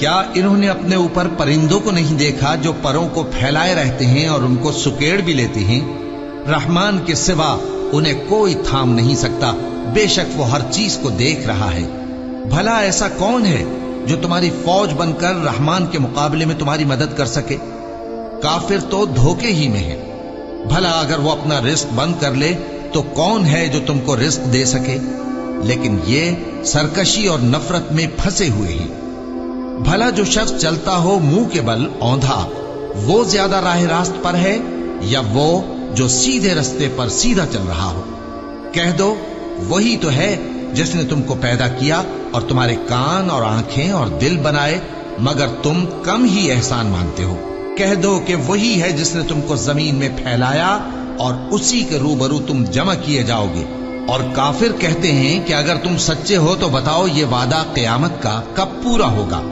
کیا انہوں نے اپنے اوپر پرندوں کو نہیں دیکھا جو پروں کو پھیلائے رہتے ہیں اور ان کو سکیڑ بھی لیتے ہیں؟ رحمان کے سوا انہیں کوئی تھام نہیں سکتا، بے شک وہ ہر چیز کو دیکھ رہا ہے۔ بھلا ایسا کون ہے جو تمہاری فوج بن کر رحمان کے مقابلے میں تمہاری مدد کر سکے؟ کافر تو دھوکے ہی میں ہے۔ بھلا اگر وہ اپنا رزق بند کر لے تو کون ہے جو تم کو رزق دے سکے؟ لیکن یہ سرکشی اور نفرت میں پھنسے ہوئے ہیں۔ بھلا جو شخص چلتا ہو منہ کے بل اوندھا، وہ زیادہ راہ راست پر ہے یا وہ جو سیدھے رستے پر سیدھا چل رہا ہو؟ کہہ دو وہی تو ہے جس نے تم کو پیدا کیا اور تمہارے کان اور آنکھیں اور دل بنائے، مگر تم کم ہی احسان مانتے ہو۔ کہہ دو کہ وہی ہے جس نے تم کو زمین میں پھیلایا اور اسی کے روبرو تم جمع کیے جاؤ گے۔ اور کافر کہتے ہیں کہ اگر تم سچے ہو تو بتاؤ یہ وعدہ قیامت کا کب پورا ہوگا؟